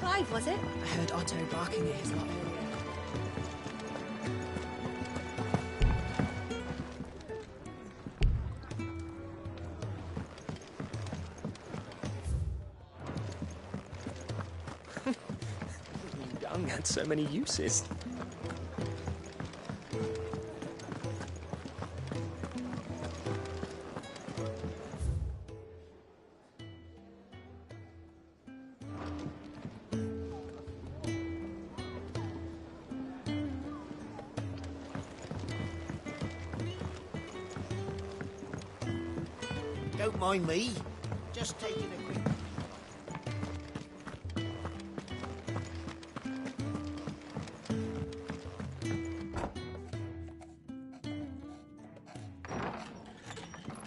Clive, was it? I heard Otto barking at his lot earlier. Young had so many uses. Don't mind me. Just taking a quick...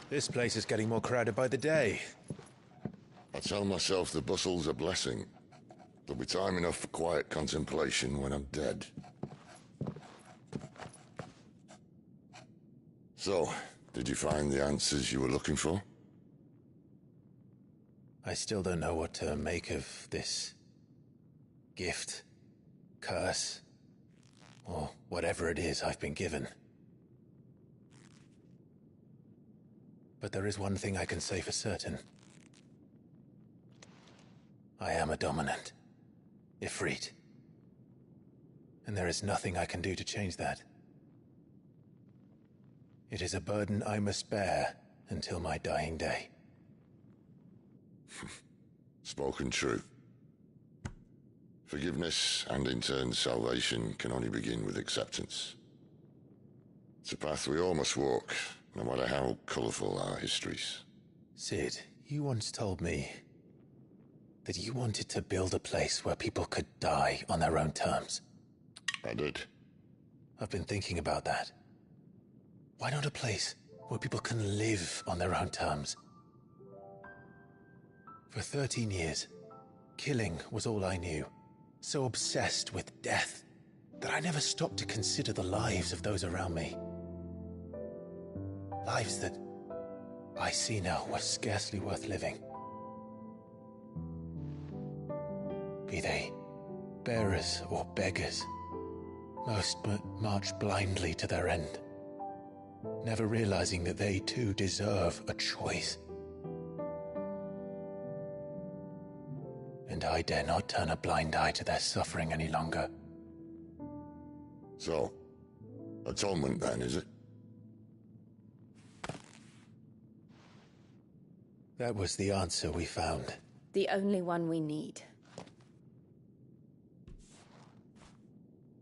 This place is getting more crowded by the day. I tell myself the bustle's a blessing. There'll be time enough for quiet contemplation when I'm dead. So, did you find the answers you were looking for? I still don't know what to make of this gift, curse, or whatever it is I've been given. But there is one thing I can say for certain. I am a dominant, Ifrit. And there is nothing I can do to change that. It is a burden I must bear until my dying day. Spoken true. Forgiveness and in turn salvation can only begin with acceptance. It's a path we all must walk, no matter how colourful our histories. Sid, you once told me that you wanted to build a place where people could die on their own terms. I did. I've been thinking about that. Why not a place where people can live on their own terms? For 13 years, killing was all I knew. So obsessed with death that I never stopped to consider the lives of those around me. Lives that I see now were scarcely worth living. Be they bearers or beggars, most march blindly to their end, never realizing that they too deserve a choice. And I dare not turn a blind eye to their suffering any longer. So, atonement then, is it? That was the answer we found. The only one we need.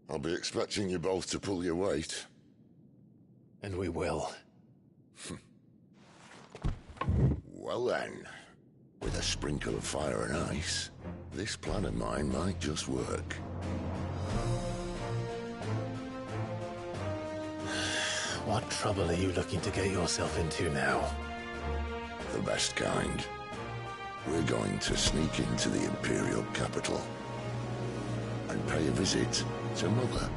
I'll be expecting you both to pull your weight. And we will. Well then, with a sprinkle of fire and ice, this plan of mine might just work. What trouble are you looking to get yourself into now? The best kind. We're going to sneak into the Imperial capital and pay a visit to Mother.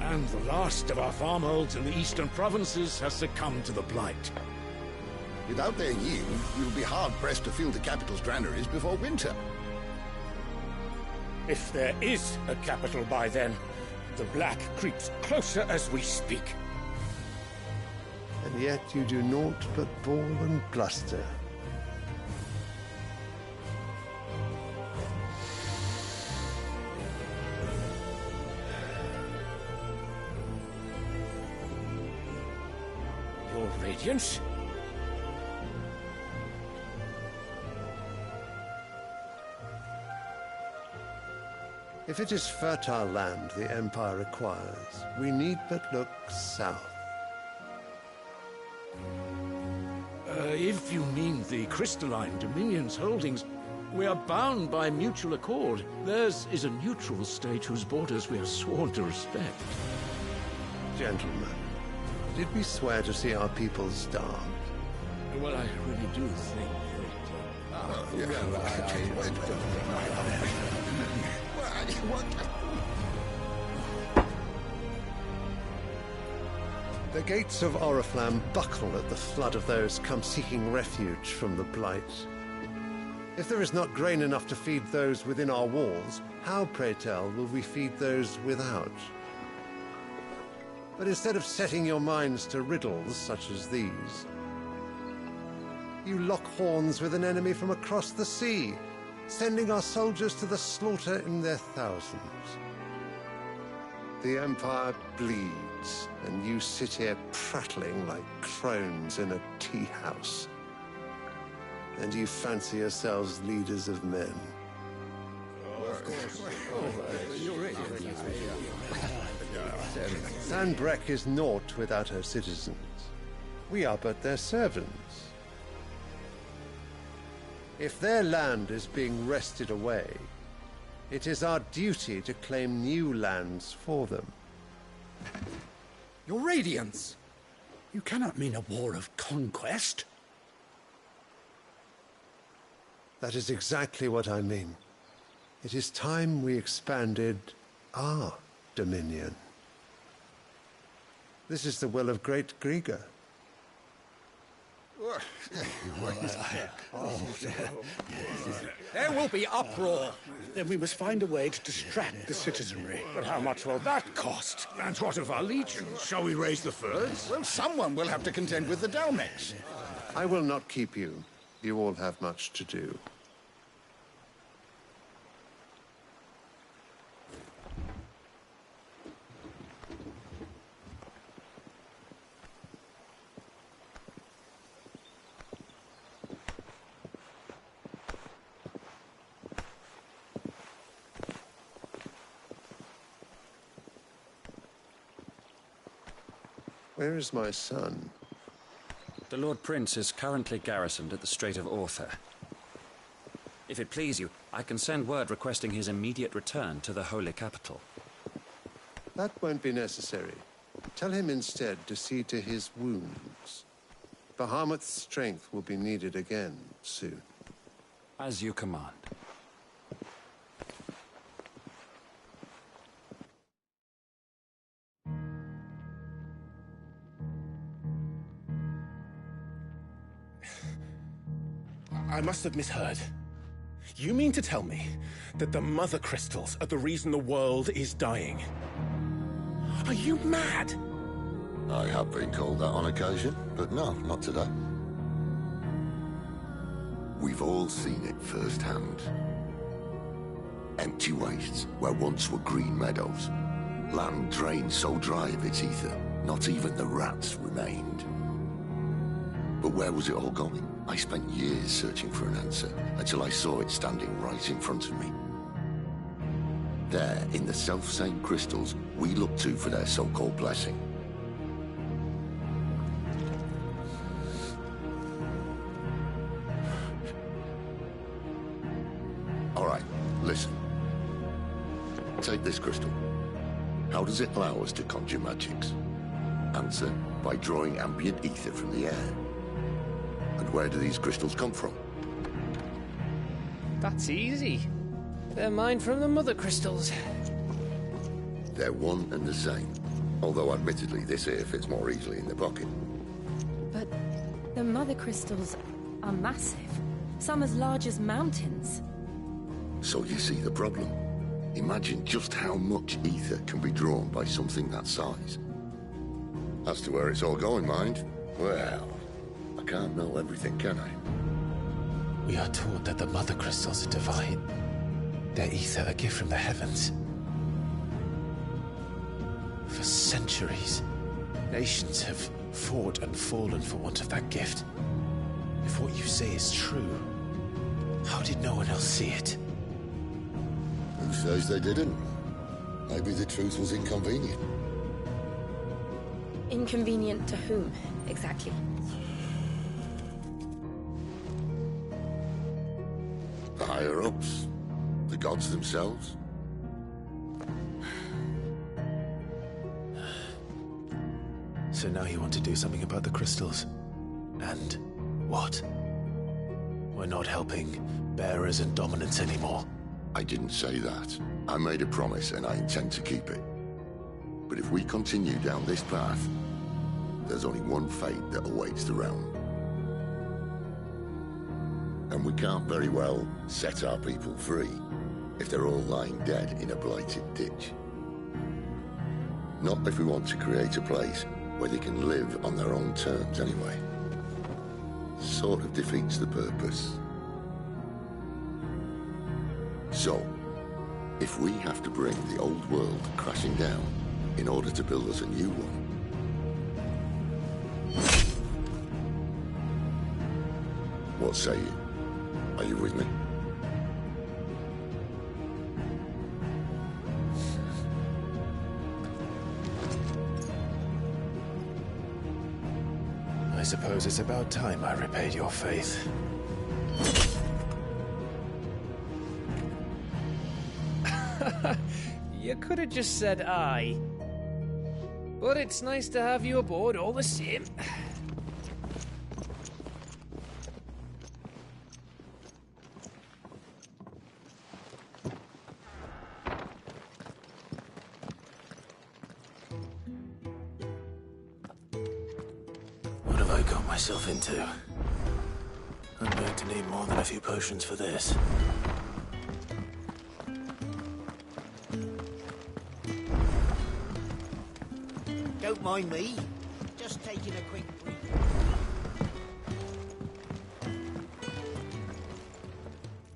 And the last of our farmholds in the eastern provinces has succumbed to the blight. Without their yield, we'll be hard-pressed to fill the capital's granaries before winter. If there is a capital by then, the black creeps closer as we speak. And yet you do naught but bawl and bluster. Your Radiance? If it is fertile land the Empire requires, we need but look south. If you mean the crystalline Dominion's holdings, we are bound by mutual accord. Theirs is a neutral state whose borders we are sworn to respect. Gentlemen, Did we swear to see our people starve? Well, I really do think The gates of Oriflamme buckle at the flood of those come seeking refuge from the Blight. If there is not grain enough to feed those within our walls, how, pray tell, will we feed those without? But instead of setting your minds to riddles such as these, you lock horns with an enemy from across the sea, sending our soldiers to the slaughter in their thousands. The Empire bleeds, and you sit here prattling like crones in a tea house. And you fancy yourselves leaders of men. Sanbreque is naught without her citizens. We are but their servants. If their land is being wrested away, it is our duty to claim new lands for them. Your Radiance! You cannot mean a war of conquest. That is exactly what I mean. It is time we expanded our dominion. This is the will of great Grieger. There will be uproar. Then we must find a way to distract the citizenry. But how much will that cost? And what of our legions? Shall we raise the furs? Well, someone will have to contend with the Dalmex. I will not keep you. You all have much to do. Where is my son? The Lord Prince is currently garrisoned at the Strait of Author. If it please you, I can send word requesting his immediate return to the Holy Capital. That won't be necessary. Tell him instead to see to his wounds. Bahamut's strength will be needed again soon. As you command. I must have misheard. You mean to tell me that the Mother Crystals are the reason the world is dying? Are you mad? I have been called that on occasion, but no, not today. We've all seen it firsthand. Empty wastes where once were green meadows. Land drained so dry of its ether, not even the rats remained. But where was it all going? I spent years searching for an answer, until I saw it standing right in front of me. There, in the self-same crystals we look to for their so-called blessing. All right, listen. Take this crystal. How does it allow us to conjure magics? Answer, by drawing ambient ether from the air. And where do these crystals come from? That's easy. They're mined from the Mother Crystals. They're one and the same. Although admittedly this here fits more easily in the pocket. But the Mother Crystals are massive. Some as large as mountains. So you see the problem. Imagine just how much ether can be drawn by something that size. As to where it's all going, mind? Well, I can't know everything, can I? We are taught that the Mother Crystals are divine. Their ether a gift from the heavens. For centuries, nations have fought and fallen for want of that gift. If what you say is true, how did no one else see it? Who says they didn't? Maybe the truth was inconvenient. Inconvenient to whom, exactly? The higher-ups? The gods themselves? So now you want to do something about the crystals. And what? We're not helping bearers and dominants anymore. I didn't say that. I made a promise and I intend to keep it. But if we continue down this path, there's only one fate that awaits the realm. And we can't very well set our people free if they're all lying dead in a blighted ditch. Not if we want to create a place where they can live on their own terms anyway. Sort of defeats the purpose. So, if we have to bring the old world crashing down in order to build us a new one, what say you? Are you with me? I suppose it's about time I repaid your faith. You could have just said aye. But it's nice to have you aboard all the same. What have I got myself into? I'm going to need more than a few potions for this. Don't mind me. Just taking a quick breather.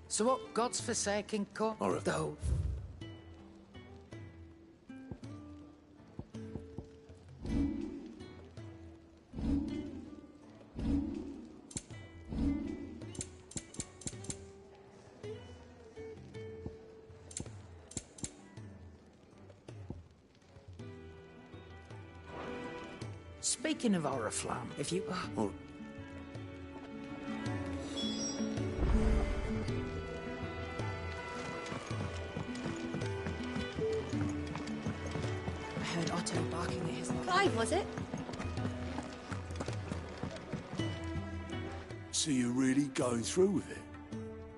So what God's forsaken cut, though? Speaking of Oriflamme, if you... I heard Otto barking at his... Clive, was it? So you're really going through with it?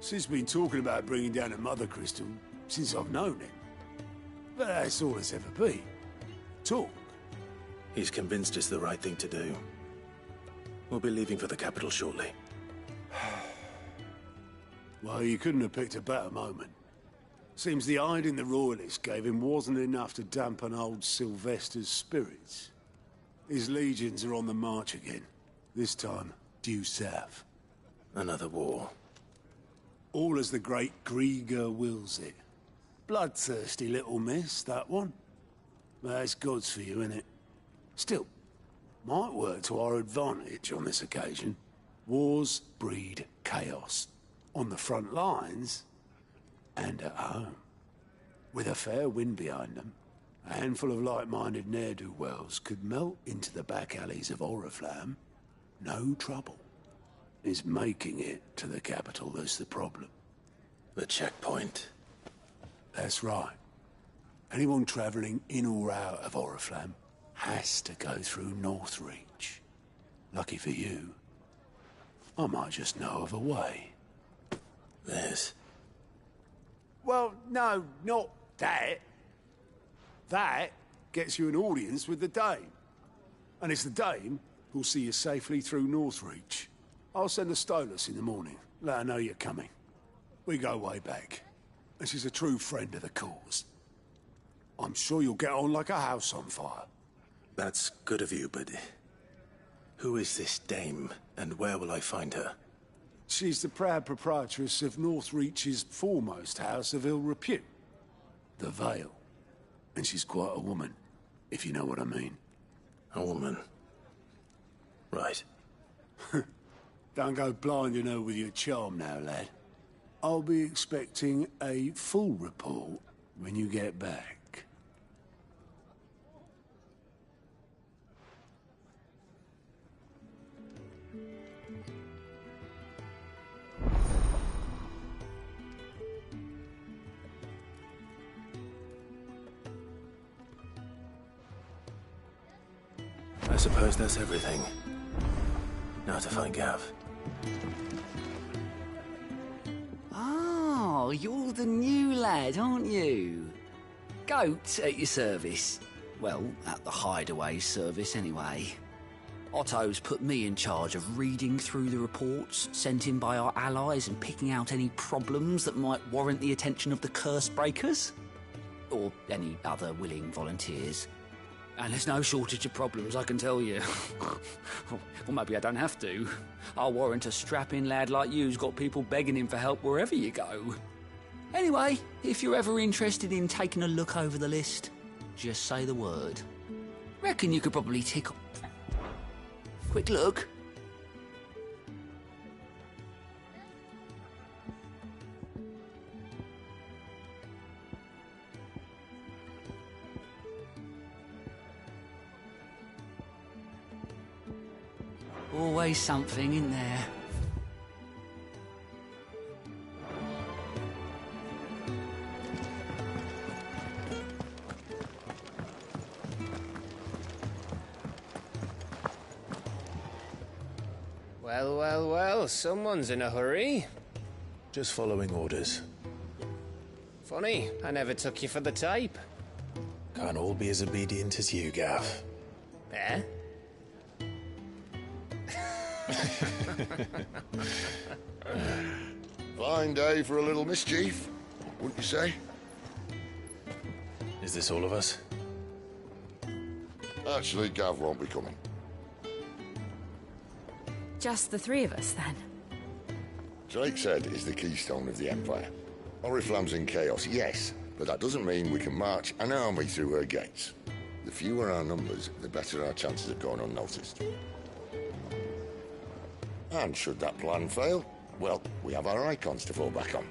Sid's been talking about bringing down a mother crystal since I've known him. But that's all it's ever been. Talk. He's convinced it's the right thing to do. We'll be leaving for the capital shortly. Well, you couldn't have picked a better moment. Seems the hiding the royalists gave him wasn't enough to dampen old Sylvester's spirits. His legions are on the march again. This time, due south. Another war. All as the great Grieger wills it. Bloodthirsty little miss, that one. That's God's for you, innit? Still, might work to our advantage on this occasion. Wars breed chaos. On the front lines, and at home. With a fair wind behind them, a handful of like-minded ne'er-do-wells could melt into the back alleys of Oriflamme. No trouble. It's making it to the capital that's the problem. The checkpoint. That's right. Anyone travelling in or out of Oriflamme has to go through Northreach. Lucky for you, I might just know of a way. This? Well, no, not that. That gets you an audience with the Dame. And it's the Dame who'll see you safely through Northreach. I'll send a Stolas in the morning. Let her know you're coming. We go way back. And she's a true friend of the cause. I'm sure you'll get on like a house on fire. That's good of you, but... who is this dame, and where will I find her? She's the proud proprietress of Northreach's foremost house of ill repute. The Vale. And she's quite a woman, if you know what I mean. A woman. Right. Don't go blinding her with your charm now, lad. I'll be expecting a full report when you get back. I suppose that's everything. Now to find Gav. Oh, you're the new lad, aren't you? Goat at your service. Well, at the hideaway service, anyway. Otto's put me in charge of reading through the reports sent in by our allies and picking out any problems that might warrant the attention of the curse breakers. Or any other willing volunteers. And there's no shortage of problems, I can tell you. Or maybe I don't have to. I'll warrant a strapping lad like you's got people begging him for help wherever you go. Anyway, if you're ever interested in taking a look over the list, just say the word. Reckon you could probably tick... Quick look. Always something in there. Well, well, well, someone's in a hurry. Just following orders. Funny, I never took you for the type. Can't all be as obedient as you, Gav. Eh? Fine day for a little mischief, wouldn't you say? Is this all of us? Actually, Gav won't be coming. Just the three of us, then? Drake's Head is the keystone of the Empire. Oriflamme's in chaos, yes, but that doesn't mean we can march an army through her gates. The fewer our numbers, the better our chances of going unnoticed. And should that plan fail, well, we have our icons to fall back on.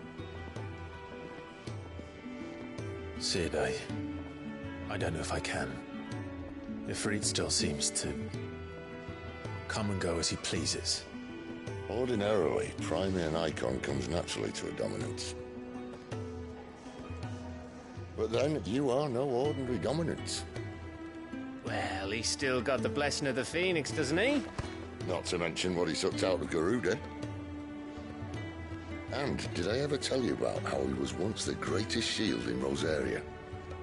Sid, I don't know if I can. Ifrit still seems to come and go as he pleases. Ordinarily, priming an icon comes naturally to a dominance. But then, you are no ordinary dominance. Well, he's still got the blessing of the Phoenix, doesn't he? Not to mention what he sucked out of Garuda. And did I ever tell you about how he was once the greatest shield in Rosaria?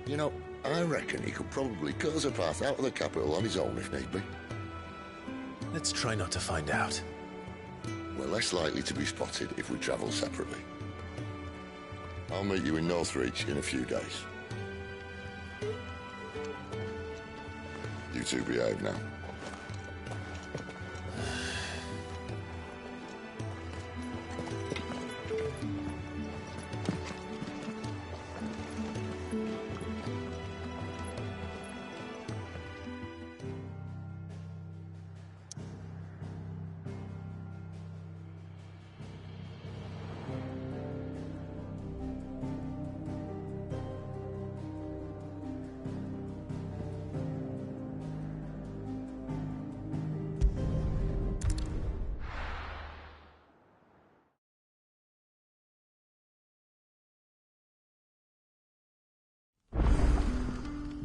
You know, I reckon he could probably cut us a path out of the capital on his own if need be. Let's try not to find out. We're less likely to be spotted if we travel separately. I'll meet you in Northreach in a few days. You two behave now.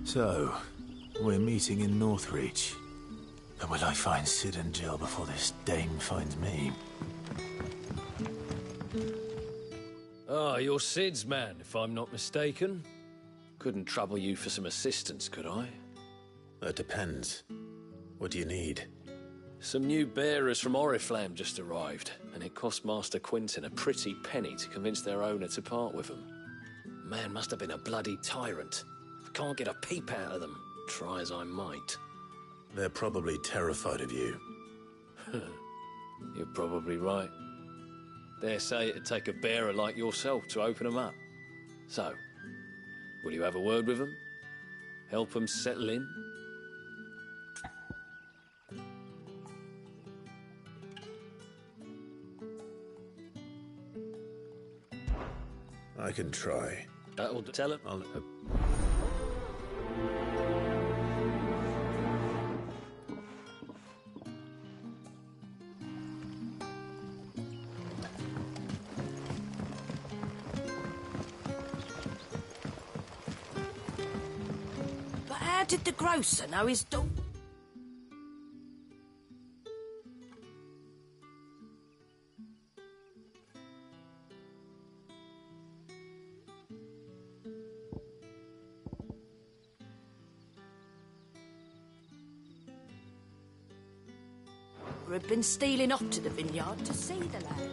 So, we're meeting in Northreach. But will I find Sid and Jill before this dame finds me? Ah, you're Sid's man, if I'm not mistaken. Couldn't trouble you for some assistance, could I? That depends. What do you need? Some new bearers from Oriflamme just arrived, and it cost Master Quinton a pretty penny to convince their owner to part with them. Man must have been a bloody tyrant. I can't get a peep out of them, try as I might. They're probably terrified of you. You're probably right. Dare say it'd take a bearer like yourself to open them up. So, will you have a word with them? Help them settle in? I can try. That'll tell him. But how did the grocer know his dog? broker had been stealing off to the vineyard to see the lad.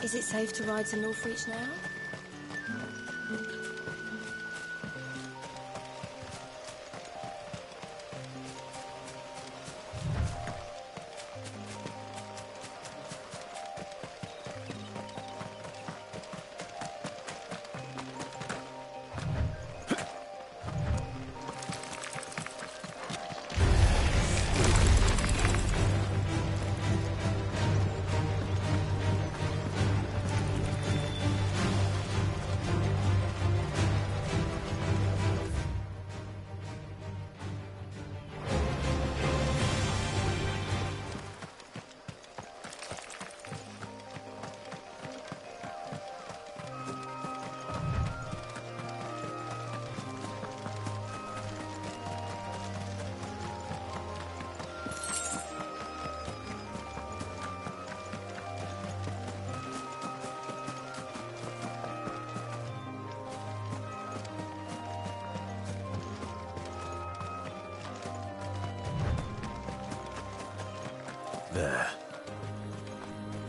Is it safe to ride to Northreach now? There.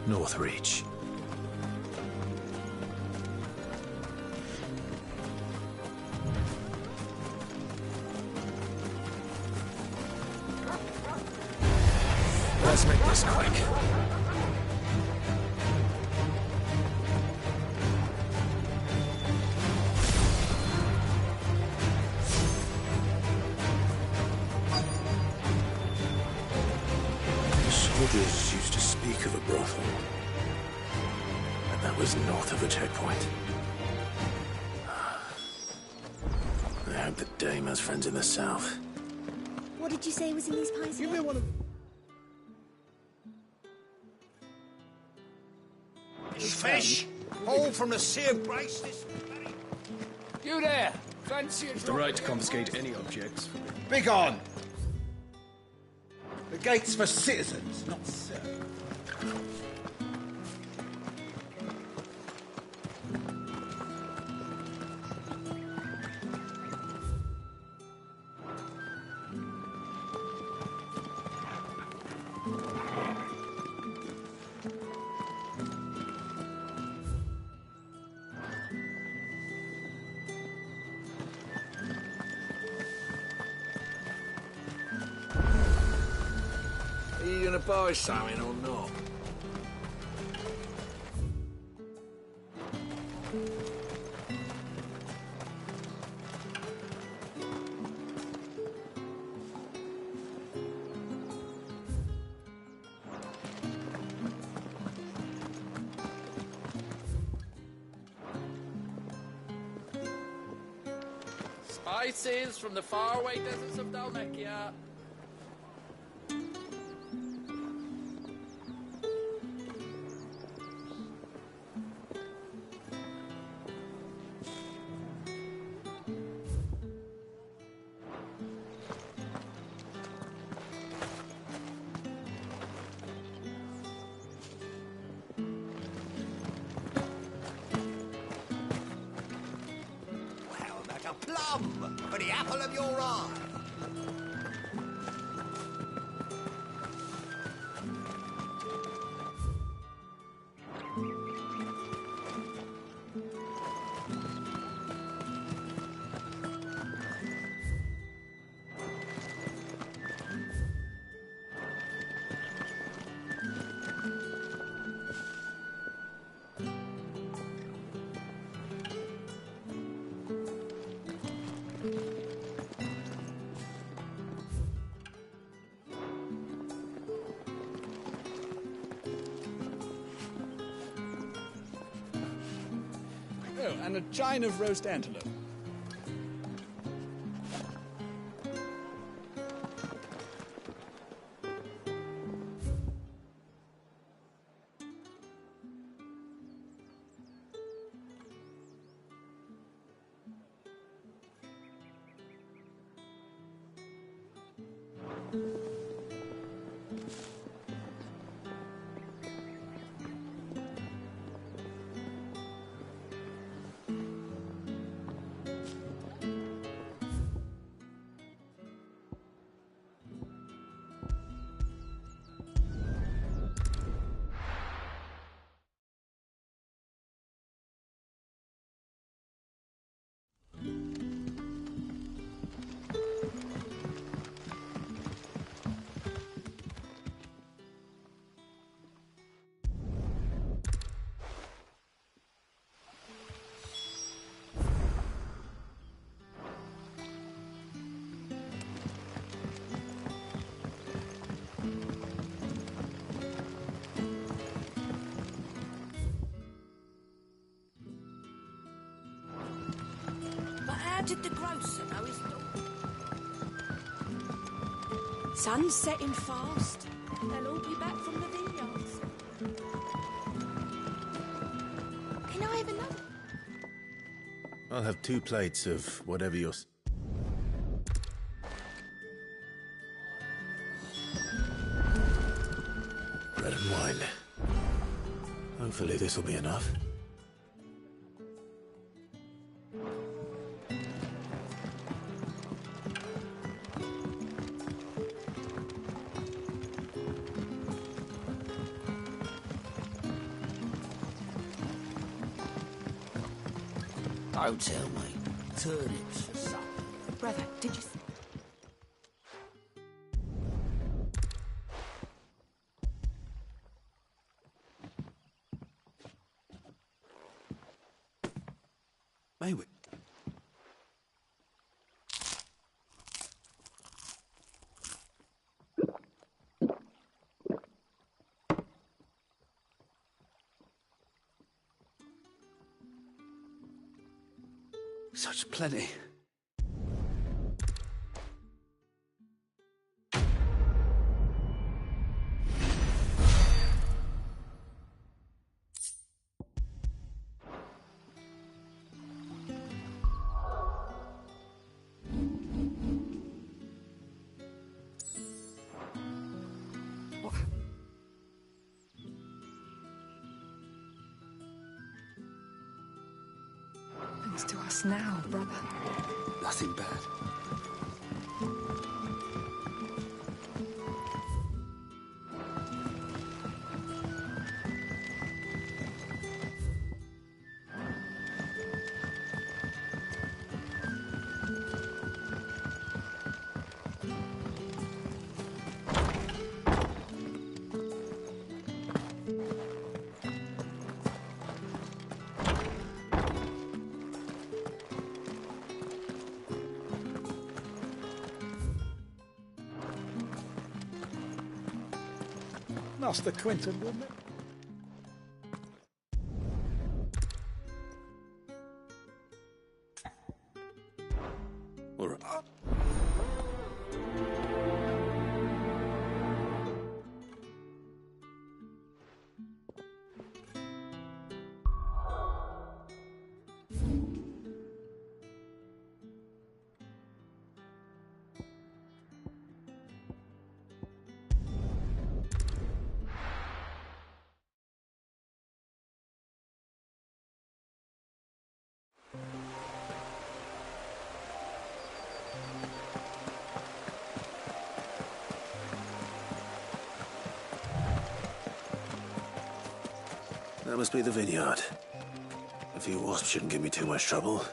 Northreach. Let's make this quick. Soldiers used to speak of a brothel, and that was north of the checkpoint. I hope that Dame has friends in the south. What did you say was in these pies? Give me one of... Fish! All from the sea of grace this... You there! Fancy a The right to confiscate any objects. Begone! The gate's for citizens, not serfs. Are you gonna buy something or not? Spices from the faraway deserts of Dalmekia. Well, like a plum for the apple of your eye. Oh, and a chine of roast antelope. How did the grocer know his daughter? Sun's setting fast. They'll all be back from the vineyards. Can I have another? I'll have 2 plates of whatever you're... Bread and wine. Hopefully this'll be enough. Don't tell me. Turnips for supper. Brother, did you... Maywick. Such plenty. Thanks to us now, brother. Nothing bad. Master Quentin, wouldn't it? All right. That must be the vineyard. A few wasps shouldn't give me too much trouble.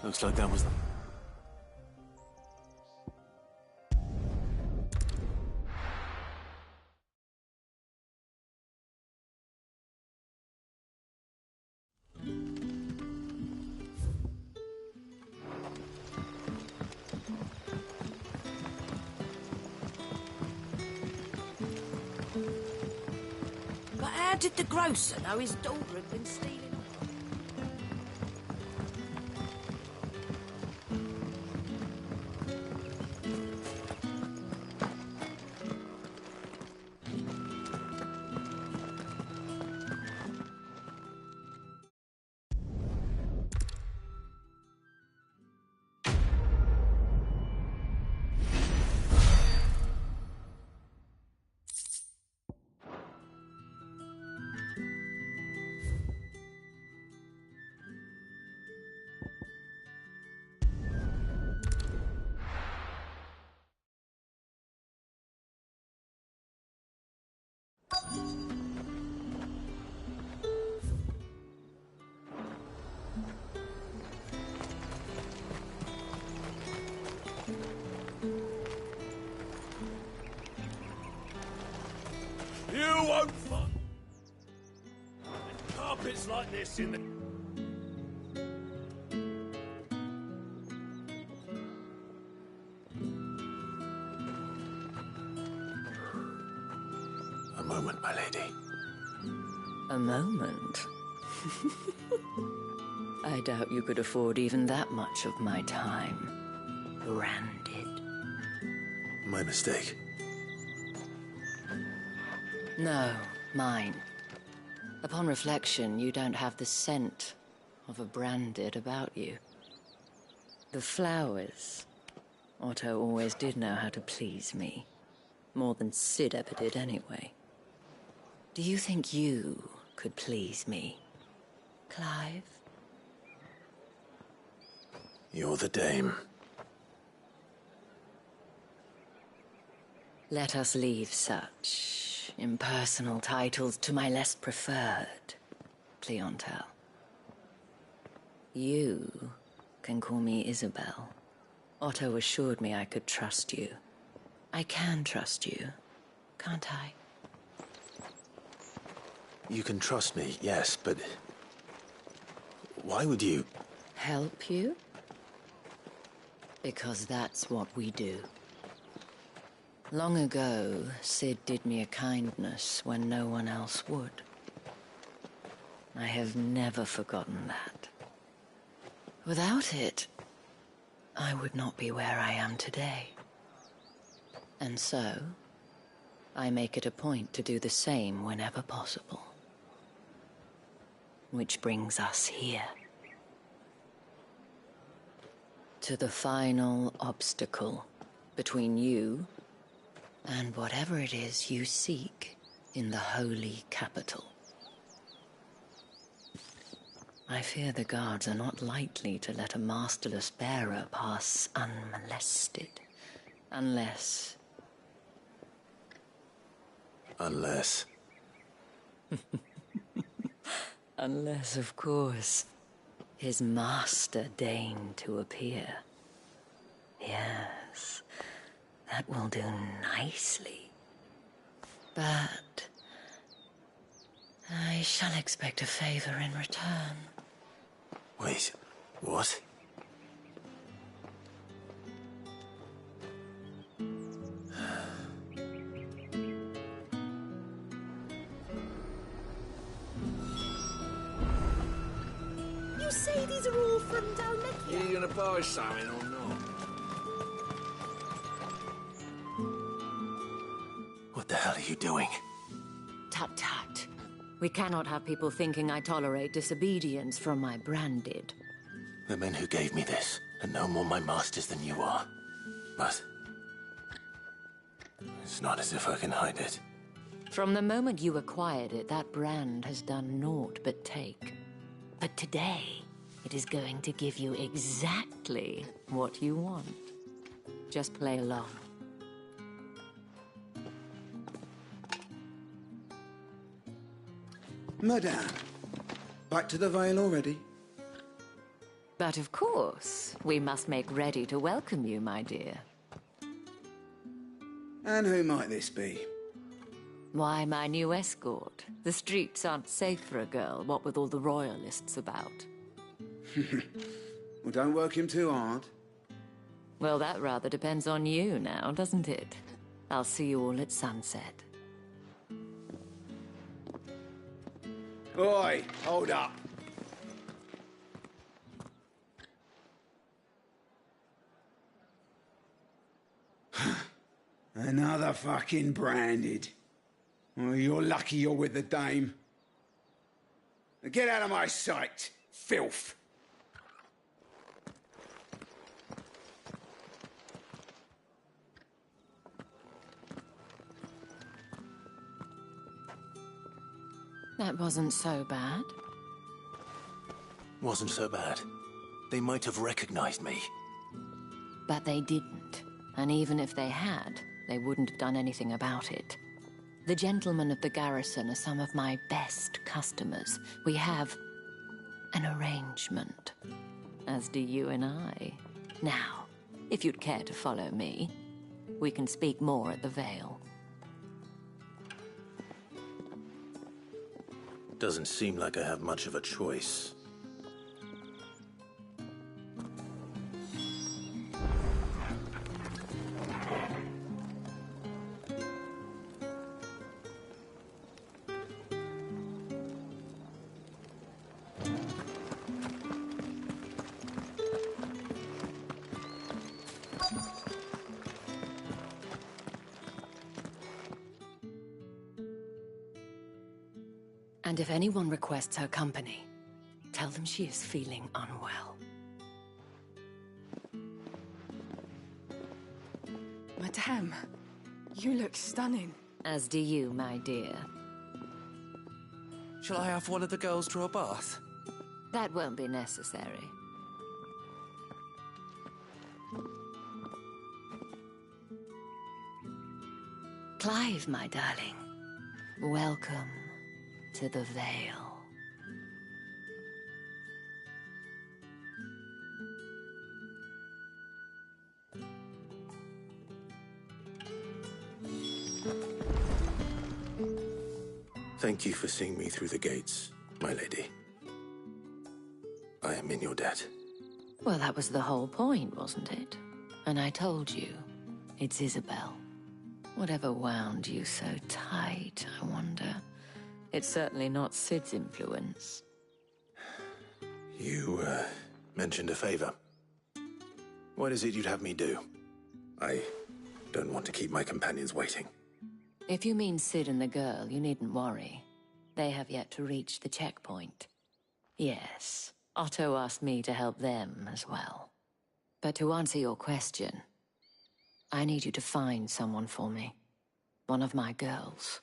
Looks like that was the... But how did the grocer know his daughter had been stealing? You won't find carpets like this in the... A moment, my lady. A moment? I doubt you could afford even that much of my time. Branded. My mistake. No, mine. Upon reflection, you don't have the scent of a branded about you. The flowers. Otto always did know how to please me. More than Sid ever did anyway. Do you think you could please me, Clive? You're the dame. Let us leave such impersonal titles to my less preferred clientele. You can call me Isabel. Otto assured me I could trust you. I can trust you, can't I? You can trust me, yes, but... why would you... Help you? Because that's what we do. Long ago, Sid did me a kindness when no one else would. I have never forgotten that. Without it, I would not be where I am today. And so, I make it a point to do the same whenever possible. Which brings us here. To the final obstacle between you and whatever it is you seek in the holy capital. I fear the guards are not likely to let a masterless bearer pass unmolested. Unless... Unless... Unless, of course, his master deigned to appear. Yes, that will do nicely. But I shall expect a favor in return. Wait, what? You say these are all from Dalmekia? You gonna buy something or not? What the hell are you doing? Tut tut. We cannot have people thinking I tolerate disobedience from my branded. The men who gave me this are no more my masters than you are. But... it's not as if I can hide it. From the moment you acquired it, that brand has done naught but take. But today, it is going to give you exactly what you want. Just play along. Madame, back to the Vale already? But of course, we must make ready to welcome you, my dear. And who might this be? Why, my new escort. The streets aren't safe for a girl, what with all the royalists about. Well, don't work him too hard. Well, that rather depends on you now, doesn't it? I'll see you all at sunset. Oi, hold up. Another fucking branded. Well, you're lucky you're with the dame. Now get out of my sight, filth. That wasn't so bad. Wasn't so bad. They might have recognized me. But they didn't. And even if they had, they wouldn't have done anything about it. The gentlemen of the garrison are some of my best customers. We have an arrangement, as do you and I. Now, if you'd care to follow me, we can speak more at the Vale. Doesn't seem like I have much of a choice. And if anyone requests her company, tell them she is feeling unwell. Madame, you look stunning. As do you, my dear. Shall I have one of the girls draw a bath? That won't be necessary. Clive, my darling. Welcome to the Vale. Thank you for seeing me through the gates, my lady. I am in your debt. Well, that was the whole point, wasn't it? And I told you, it's Isabel. Whatever wound you so tight, I wonder. It's certainly not Sid's influence. You, mentioned a favor. What is it you'd have me do? I don't want to keep my companions waiting. If you mean Sid and the girl, you needn't worry. They have yet to reach the checkpoint. Yes, Otto asked me to help them as well. But to answer your question, I need you to find someone for me. One of my girls.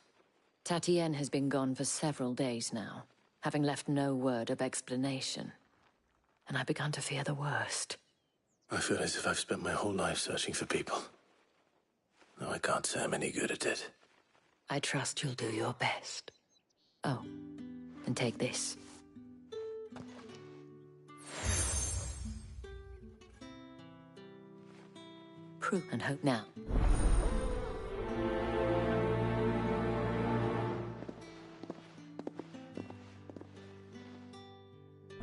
Tatienne has been gone for several days now, having left no word of explanation. And I've begun to fear the worst. I feel as if I've spent my whole life searching for people. Though I can't say I'm any good at it. I trust you'll do your best. Oh, and take this. Prove and hope now.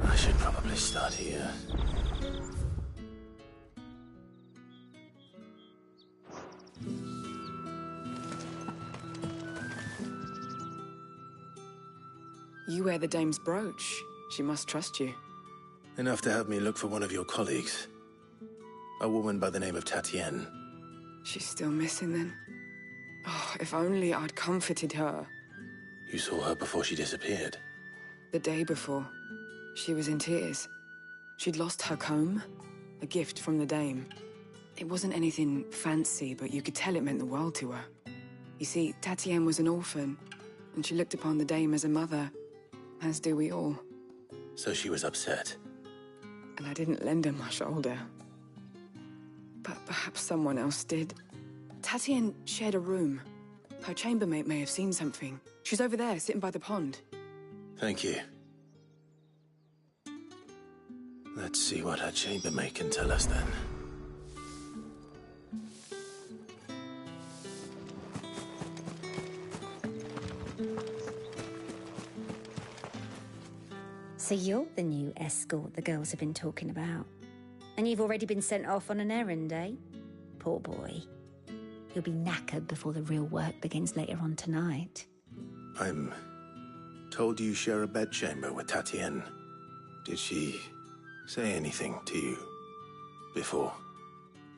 I should probably start here. You wear the dame's brooch. She must trust you. Enough to have me look for one of your colleagues. A woman by the name of Tatienne. She's still missing then? Oh, if only I'd comforted her. You saw her before she disappeared. The day before. She was in tears. She'd lost her comb, a gift from the dame. It wasn't anything fancy, but you could tell it meant the world to her. You see, Tatienne was an orphan, and she looked upon the dame as a mother, as do we all. So she was upset. And I didn't lend her my shoulder. But perhaps someone else did. Tatienne shared a room. Her chambermaid may have seen something. She's over there, sitting by the pond. Thank you. Let's see what her chambermaid can tell us then. So you're the new escort the girls have been talking about. And you've already been sent off on an errand, eh? Poor boy. You'll be knackered before the real work begins later on tonight. I'm told you share a bedchamber with Tatienne. Did she say anything to you before?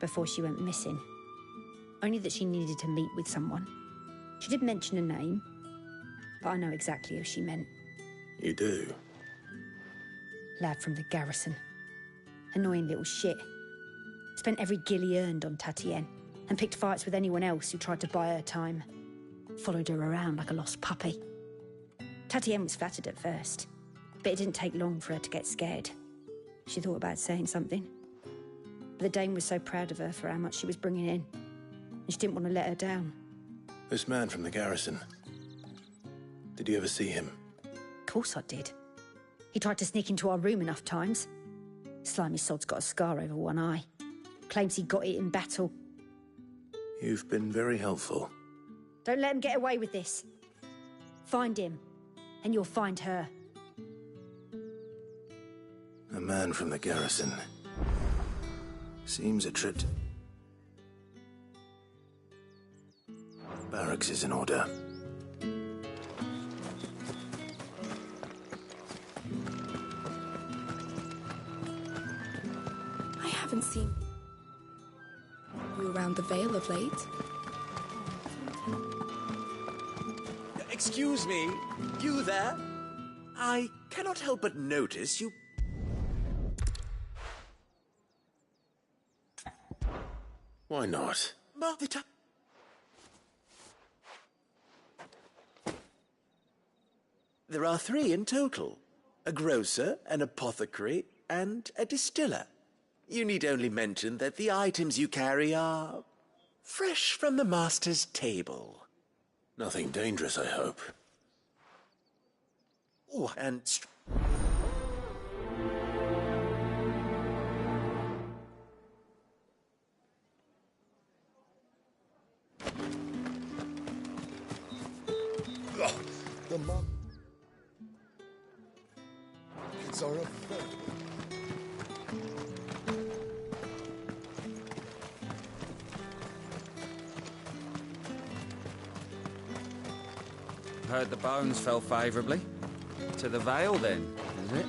Before she went missing. Only that she needed to meet with someone. She did mention a name, but I know exactly who she meant. You do? Lad from the garrison. Annoying little shit. Spent every guil he earned on Tatienne, and picked fights with anyone else who tried to buy her time. Followed her around like a lost puppy. Tatienne was flattered at first, but it didn't take long for her to get scared. She thought about saying something. But the Dame was so proud of her for how much she was bringing in, and she didn't want to let her down. This man from the garrison. Did you ever see him? Of course I did. He tried to sneak into our room enough times. Slimy sod's got a scar over one eye. Claims he got it in battle. You've been very helpful. Don't let him get away with this. Find him, and you'll find her. A man from the garrison. Seems a trip to... Barracks is in order. I haven't seen you around the Vale of late. Excuse me, you there? I cannot help but notice you... Why not? Martha... There are 3 in total. A grocer, an apothecary, and a distiller. You need only mention that the items you carry are... fresh from the master's table. Nothing dangerous, I hope. Oh, and... The mom. Kids are a Heard the bones fell favourably. To the Vale, then, is it?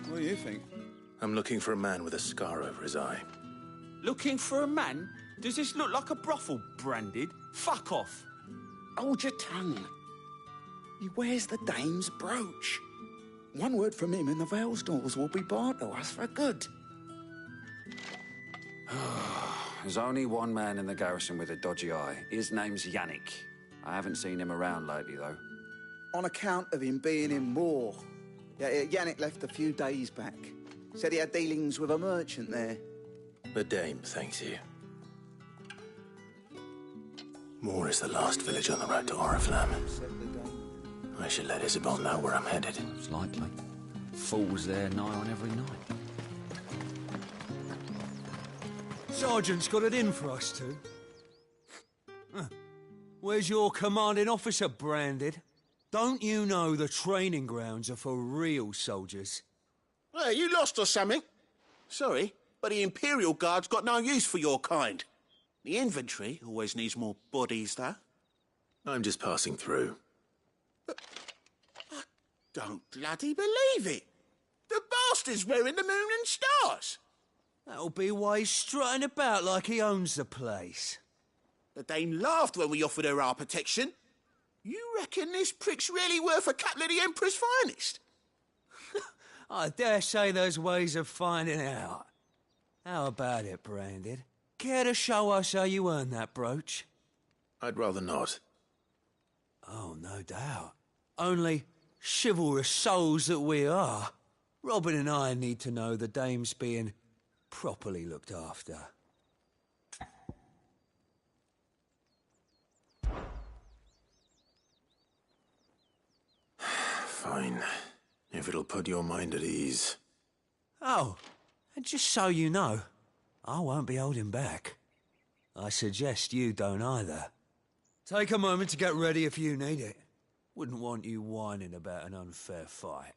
What do you think? I'm looking for a man with a scar over his eye. Looking for a man? Does this look like a brothel, Branded? Fuck off. Hold your tongue. He wears the Dame's brooch. One word from him and the Vale's doors will be barred to us for good. There's only one man in the garrison with a dodgy eye. His name's Yannick. I haven't seen him around lately, though. On account of him being in war. Yeah, Yannick left a few days back. Said he had dealings with a merchant there. The Dame thanks you. Moor is the last village on the road to Oriflamme. I should let Isabel know where I'm headed. It's likely. Fools there nigh on every night. Sergeant's got it in for us two. Where's your commanding officer, Branded? Don't you know the training grounds are for real soldiers? Well, you lost or something? Sorry, but the Imperial Guard's got no use for your kind. The infantry always needs more bodies, though. I'm just passing through. I don't bloody believe it. The bastard's wearing the moon and stars. That'll be why he's strutting about like he owns the place. The Dame laughed when we offered her our protection. You reckon this prick's really worth a couple of the Emperor's finest? I dare say there's ways of finding out. How about it, Branded? Care to show us how you earned that brooch? I'd rather not. Oh, no doubt. Only chivalrous souls that we are, Robin and I need to know the Dame's being properly looked after. Fine. If it'll put your mind at ease. Oh, and just so you know, I won't be holding back. I suggest you don't either. Take a moment to get ready if you need it. Wouldn't want you whining about an unfair fight.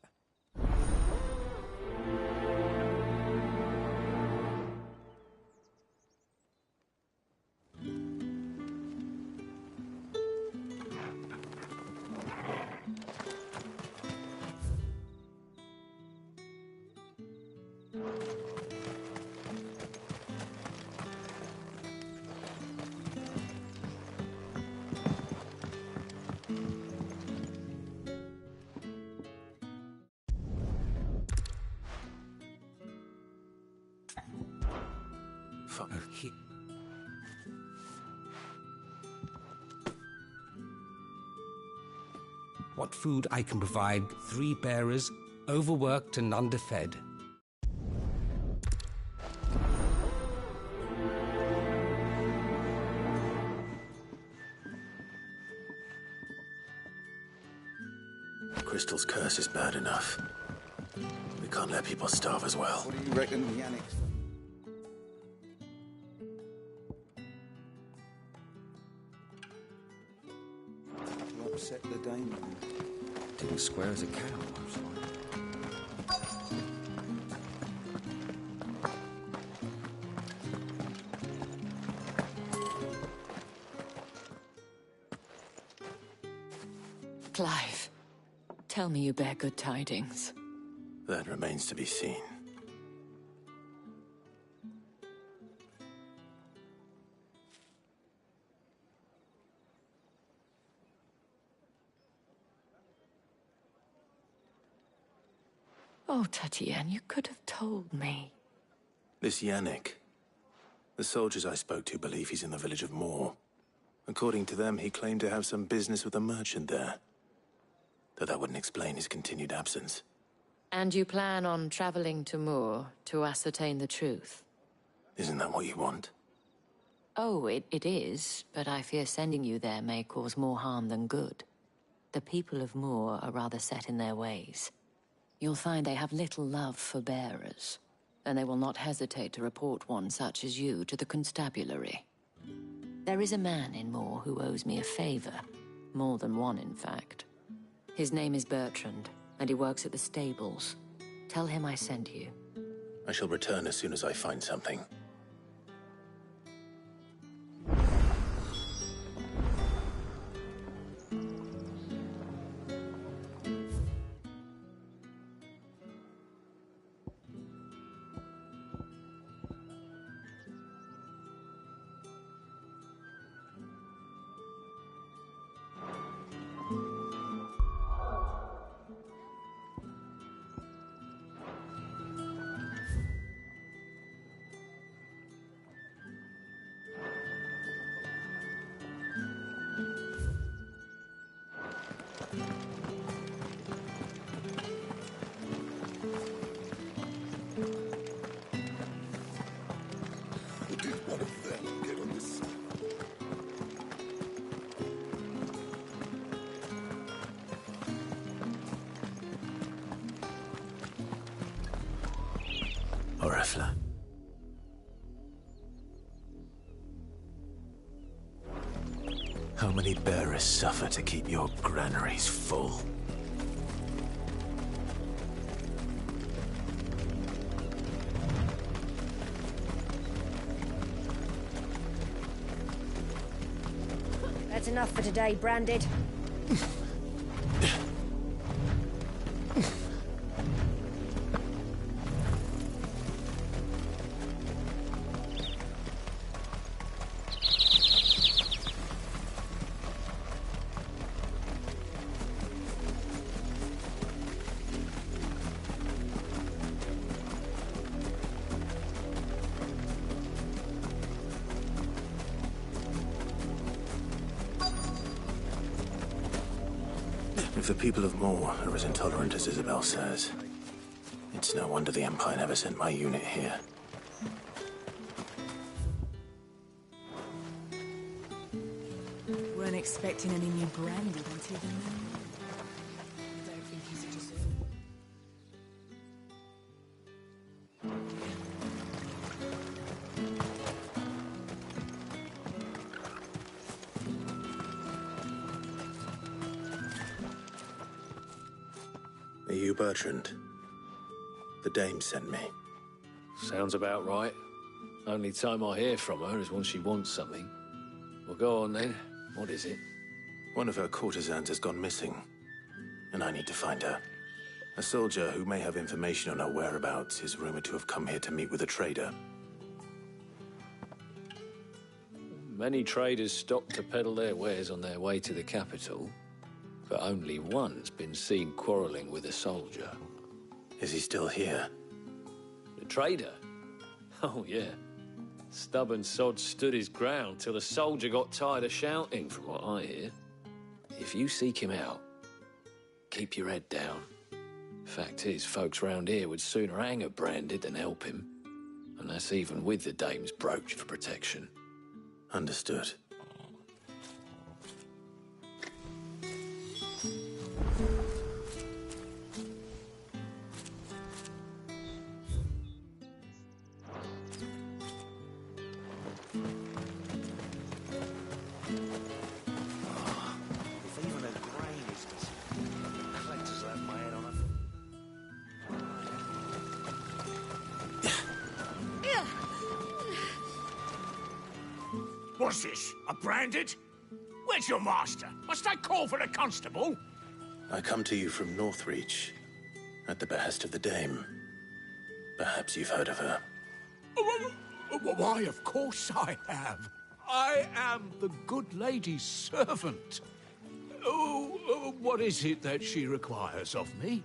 Okay. What food I can provide 3 bearers, overworked and underfed. Crystal's curse is bad enough. We can't let people starve as well. What do you reckon, Yannick? You upset the dame. Didn't square as a cow. Clive, tell me you bear good tidings. That remains to be seen. Oh, Tatienne, you could have told me. This Yannick. The soldiers I spoke to believe he's in the village of Moor. According to them, he claimed to have some business with a merchant there. Though that wouldn't explain his continued absence. And you plan on traveling to Moor to ascertain the truth? Isn't that what you want? Oh, it is, but I fear sending you there may cause more harm than good. The people of Moor are rather set in their ways. You'll find they have little love for bearers, and they will not hesitate to report one such as you to the constabulary. There is a man in Moor who owes me a favor. More than one, in fact. His name is Bertrand, and he works at the stables. Tell him I sent you. I shall return as soon as I find something. Orifla. How many bearers suffer to keep your granaries full? That's enough for today, Branded. If the people of Moor are as intolerant as Isabel says, it's no wonder the Empire never sent my unit here. Weren't expecting any new Branded until then. I don't think he's just... Are you Bertrand? The dame sent me. Sounds about right. Only time I hear from her is when she wants something. Well, go on then. What is it? One of her courtesans has gone missing, and I need to find her. A soldier who may have information on her whereabouts is rumored to have come here to meet with a trader. Many traders stop to peddle their wares on their way to the capital, but only one's been seen quarrelling with a soldier. Is he still here? The trader? Oh, yeah. Stubborn sod stood his ground till the soldier got tired of shouting, from what I hear. If you seek him out, keep your head down. Fact is, folks round here would sooner hang a branded than help him. And that's even with the dame's brooch for protection. Understood. If even a grain is missing, the collectors will have my head on a... What's this? A branded? Where's your master? Must I call for the constable? I come to you from Northreach, at the behest of the dame. Perhaps you've heard of her. Why, of course I have. I am the good lady's servant. What is it that she requires of me?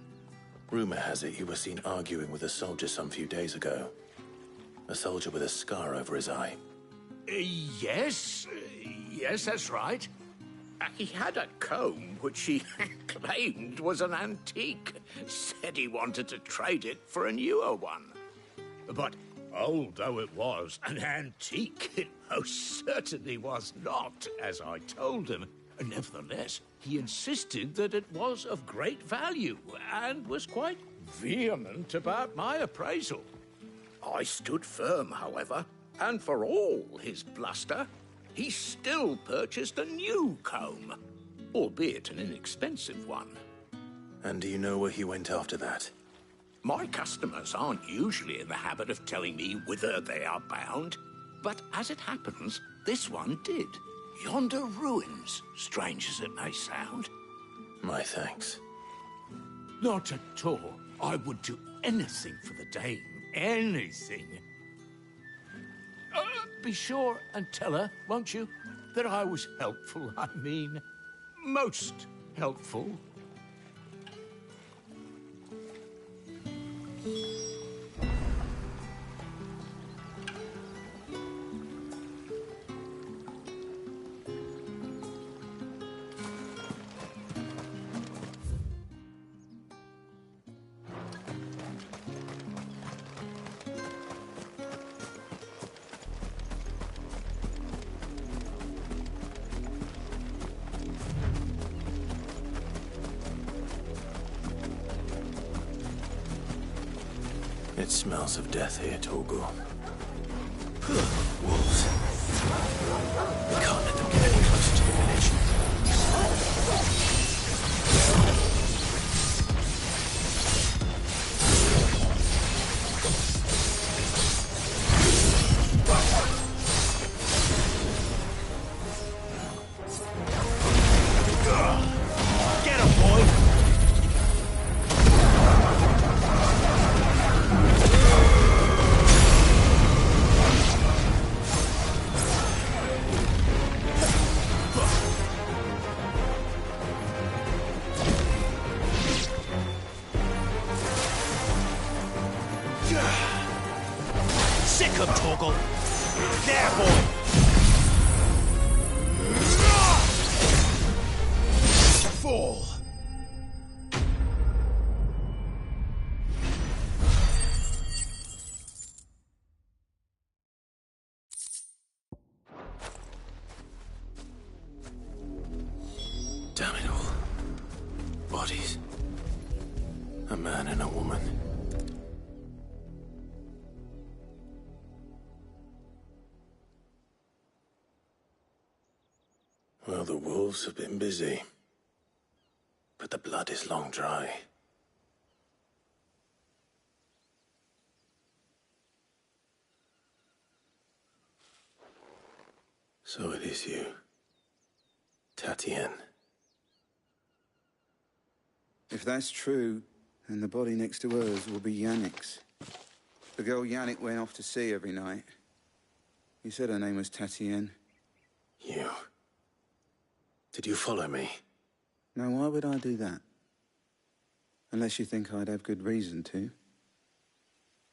Rumor has it you were seen arguing with a soldier some few days ago. A soldier with a scar over his eye. Yes, that's right. He had a comb which he claimed was an antique. Said he wanted to trade it for a newer one. But old though it was, an antique it most certainly was not, as I told him. Nevertheless, he insisted that it was of great value and was quite vehement about my appraisal. I stood firm, however, and for all his bluster, he still purchased a new comb, albeit an inexpensive one. And do you know where he went after that? My customers aren't usually in the habit of telling me whither they are bound, but as it happens, this one did. Yonder ruins, strange as it may sound. My thanks. Not at all. I would do anything for the dame. Anything. Be sure and tell her, won't you, that I was helpful. I mean, most helpful. It smells of death here, Torgal. Wolves. We can't let them get any closer to the village. Get him, boy! Sick of Torgal. There, boy. Fall. Damn it all. Bodies. A man and a woman. Well, the wolves have been busy. But the blood is long dry. So it is you, Tatien. If that's true, then the body next to hers will be Yannick's. The girl Yannick went off to see every night. You said her name was Tatien. You? Did you follow me? Now, why would I do that? Unless you think I'd have good reason to.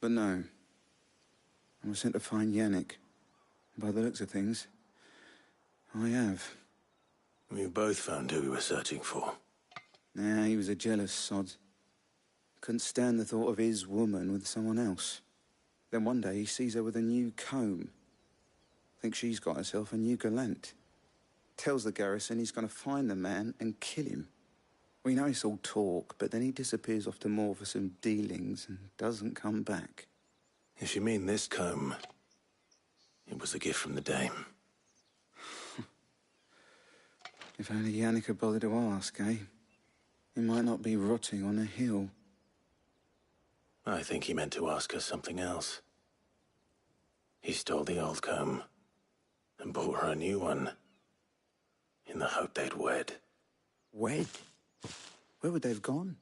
But no. I was sent to find Yannick. By the looks of things, I have. We both found who we were searching for. Nah, he was a jealous sod. Couldn't stand the thought of his woman with someone else. Then one day he sees her with a new comb. Thinks she's got herself a new gallant. Tells the garrison he's going to find the man and kill him. We know it's all talk, but then he disappears off to Moor for some dealings and doesn't come back. If you mean this comb, it was a gift from the dame. If only Yannick had bothered to ask, eh? He might not be rotting on a hill. I think he meant to ask us something else. He stole the old comb and bought her a new one in the hope they'd wed. Wed? Where would they have gone?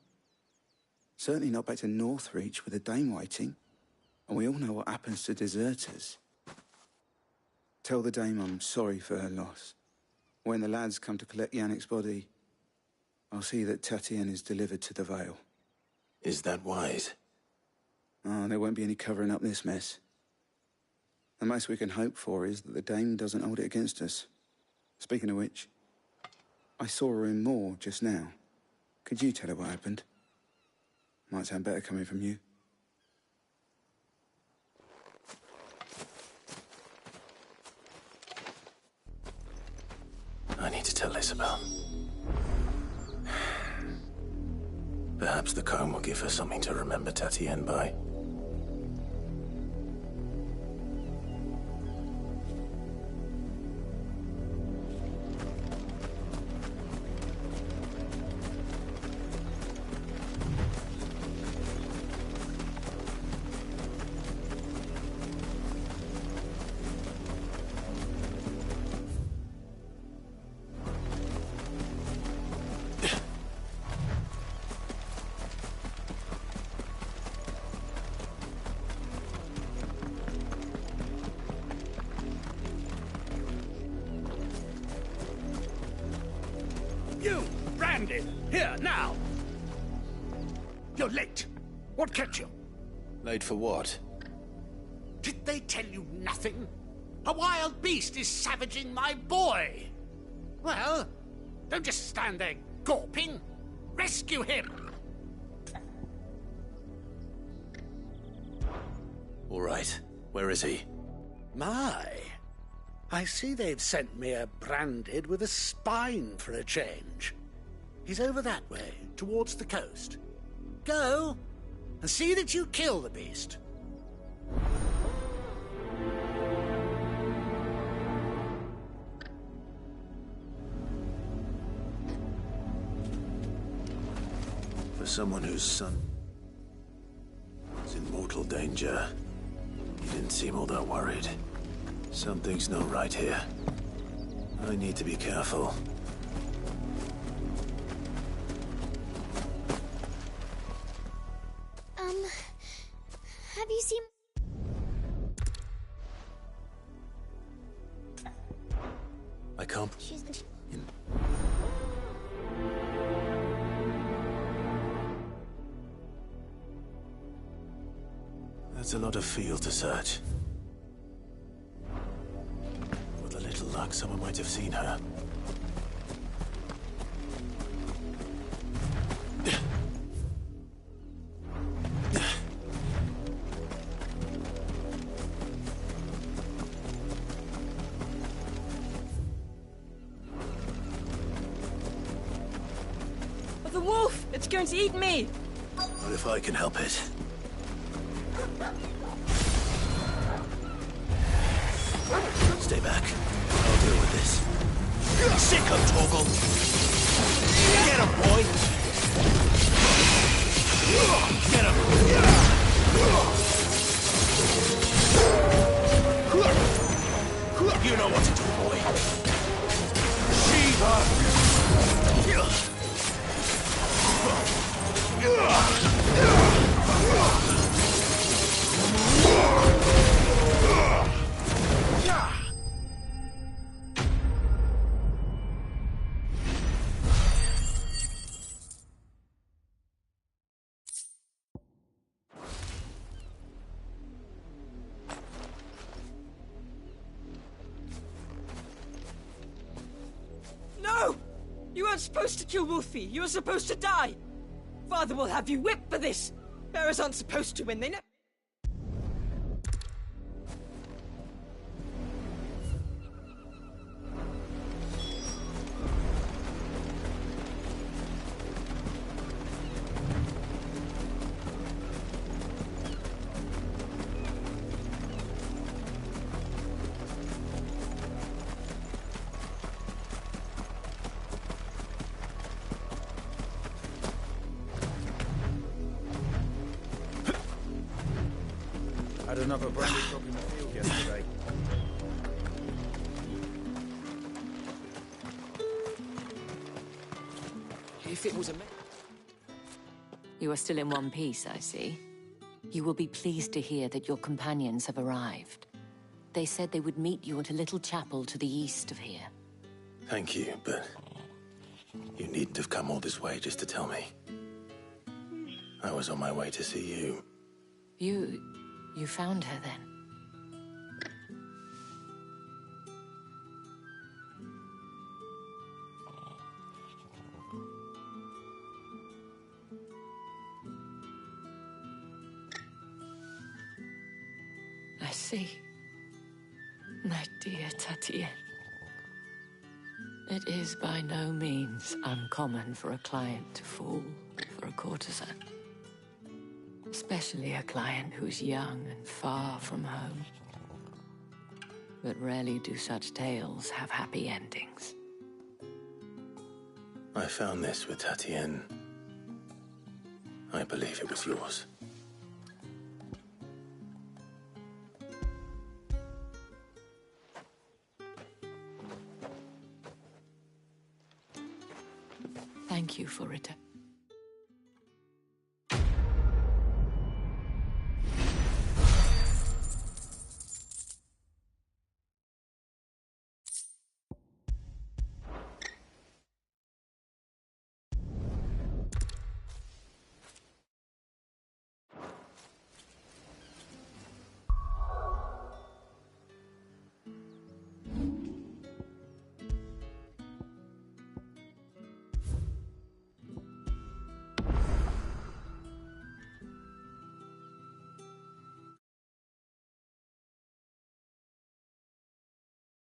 Certainly not back to Northreach with a dame waiting. And we all know what happens to deserters. Tell the dame I'm sorry for her loss. When the lads come to collect Yannick's body, I'll see that Tatien is delivered to the Vale. Is that wise? Oh, there won't be any covering up this mess. The most we can hope for is that the dame doesn't hold it against us. Speaking of which, I saw her in Moor just now. Could you tell her what happened? Might sound better coming from you. I need to tell Isabel. Perhaps the comb will give her something to remember Tatien by. You, Brandon, here, now! You're late. What kept you? Late for what? Did they tell you nothing? A wild beast is savaging my boy! Well, don't just stand there gawping. Rescue him! All right. Where is he? My, I see they've sent me a branded with a spine for a change. He's over that way, towards the coast. Go, and see that you kill the beast. For someone whose son is in mortal danger, he didn't seem all that worried. Something's not right here. I need to be careful. Have you seen... I can't... She's... That's a lot of field to search. With a little luck, someone might have seen her. The wolf! It's going to eat me! What if I can help it? Stay back. I'll deal with this. Sicko, Torgal! Get him, boy! Get him! You know what to do, boy. weren't supposed to kill Wolfie. You were supposed to die. Father will have you whipped for this. Bearers aren't supposed to win, they know. Had another brandy drop in the field yesterday. If it was a... You are still in one piece, I see. You will be pleased to hear that your companions have arrived. They said they would meet you at a little chapel to the east of here. Thank you, but you needn't have come all this way just to tell me. I was on my way to see you. You found her then? I see. My dear Tatienne. It is by no means uncommon for a client to fall for a courtesan. Especially a client who's young and far from home. But rarely do such tales have happy endings. I found this with Tatienne. I believe it was yours. Thank you for it.